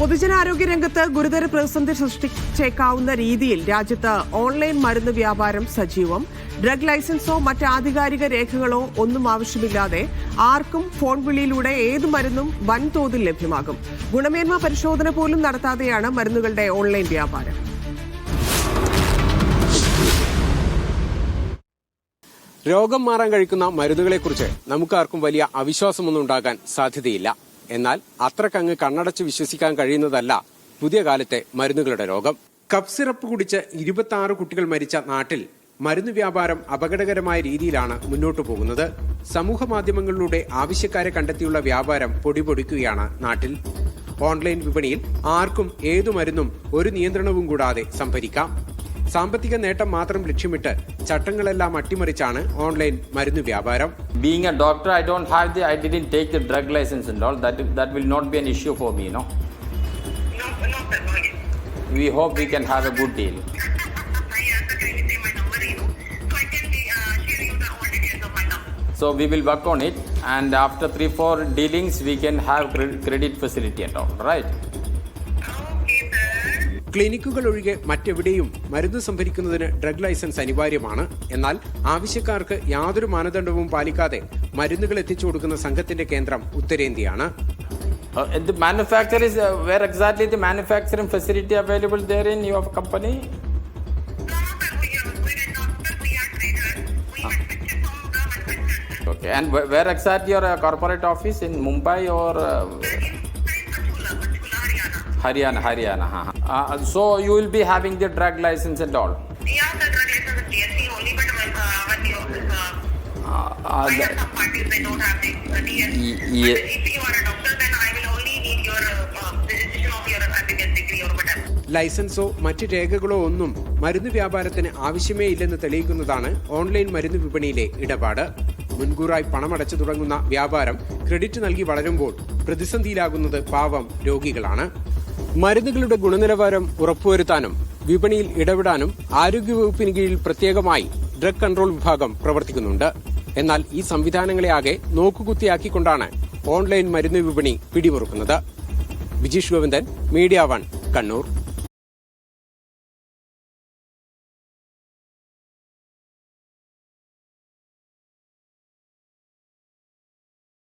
പൊതുജനാരോഗ്യ രംഗത്ത് ഗുരുതര പ്രതിസന്ധി സൃഷ്ടിച്ചേക്കാവുന്ന രീതിയിൽ രാജ്യത്ത് ഓൺലൈൻ മരുന്ന് വ്യാപാരം സജീവം. ഡ്രഗ് ലൈസൻസോ മറ്റ് ആധികാരിക രേഖകളോ ഒന്നും ആവശ്യമില്ലാതെ ആർക്കും ഫോൺ വിളിയിലൂടെ ഏത് മരുന്നും വൻതോതിൽ ലഭ്യമാകും. ഗുണമേന്മ പരിശോധന പോലും നടത്താതെയാണ് മരുന്നുകളുടെ ഓൺലൈൻ വ്യാപാരം. രോഗം മാറാൻ കഴിക്കുന്ന മരുന്നുകളെക്കുറിച്ച് നമുക്കാർക്കും വലിയ അവിശ്വാസമൊന്നും ഉണ്ടാകാൻ സാധ്യതയില്ല. എന്നാൽ അത്രക്കങ്ങ് കണ്ണടച്ച് വിശ്വസിക്കാൻ കഴിയുന്നതല്ല പുതിയ കാലത്തെ മരുന്നുകളുടെ രോഗം. കഫ് സിറപ്പ് കുടിച്ച് 26 കുട്ടികൾ മരിച്ച നാട്ടിൽ മരുന്ന് വ്യാപാരം അപകടകരമായ രീതിയിലാണ് മുന്നോട്ടു പോകുന്നത്. സമൂഹ മാധ്യമങ്ങളിലൂടെ ആവശ്യക്കാരെ കണ്ടെത്തിയുള്ള വ്യാപാരം പൊടിപൊടിക്കുകയാണ് നാട്ടിൽ. ഓൺലൈൻ വിപണിയിൽ ആർക്കും ഏതു മരുന്നും ഒരു നിയന്ത്രണവും കൂടാതെ സംഭരിക്കാം. സാമ്പത്തിക നേട്ടം മാത്രം ലക്ഷ്യമിട്ട് ചട്ടങ്ങളെല്ലാം അട്ടിമറിച്ചാണ് ഓൺലൈൻ മരുന്ന് വ്യാപാരം. Being a doctor, I didn't take the drug license and all. That will not be an issue for me, no? No, sir. We hope we can have a good deal. So we will work on it, and after 3-4 dealings, we can have credit facility and all, right? ക്ലിനിക്കുകൾ ഒഴികെ മറ്റെവിടെയും മരുന്ന് സംഭരിക്കുന്നതിന് drug licence അനിവാര്യമാണ്. എന്നാൽ ആവശ്യക്കാർക്ക് യാതൊരു മാനദണ്ഡവും പാലിക്കാതെ മരുന്നുകൾ എത്തിച്ചു കൊടുക്കുന്ന സംഘത്തിന്റെ കേന്ദ്രം ഉത്തരേന്ത്യയാണ്. The manufacturer is where exactly the manufacturing facility available there in your company? Okay, and where exactly your corporate office in Mumbai or Haryana? So you will be having the drug license and all? Yeah, the drug license is DSC only, but I have some parties they don't have the DSC. Yeah. But if you are a doctor, then I will only need your registration of your MBBS degree or whatever. ലൈസൻസോ മറ്റ് രേഖകളോ ഒന്നും മരുന്ന് വ്യാപാരത്തിന് ആവശ്യമേ ഇല്ലെന്ന് തെളിയിക്കുന്നതാണ് online മരുന്ന് വിപണിയിലെ ഇടപാട്. മുൻകൂറായി പണമടച്ചു തുടങ്ങുന്ന വ്യാപാരം ക്രെഡിറ്റ് നൽകി വളരുമ്പോൾ പ്രതിസന്ധിയിലാകുന്നത് പാവം രോഗികളാണ്. മരുന്നുകളുടെ ഗുണനിലവാരം ഉറപ്പുവരുത്താനും വിപണിയിൽ ഇടപെടാനും ആരോഗ്യവകുപ്പിന് കീഴിൽ പ്രത്യേകമായി ഡ്രഗ് കൺട്രോൾ വിഭാഗം പ്രവർത്തിക്കുന്നുണ്ട്. എന്നാൽ ഈ സംവിധാനങ്ങളെ ആകെ നോക്കുകുത്തിയാക്കിക്കൊണ്ടാണ് ഓൺലൈൻ മരുന്ന് വിപണി പിടിമുറുക്കുന്നത്. വിജീഷ് ഗോവിന്ദൻ, മീഡിയ 1, കണ്ണൂർ.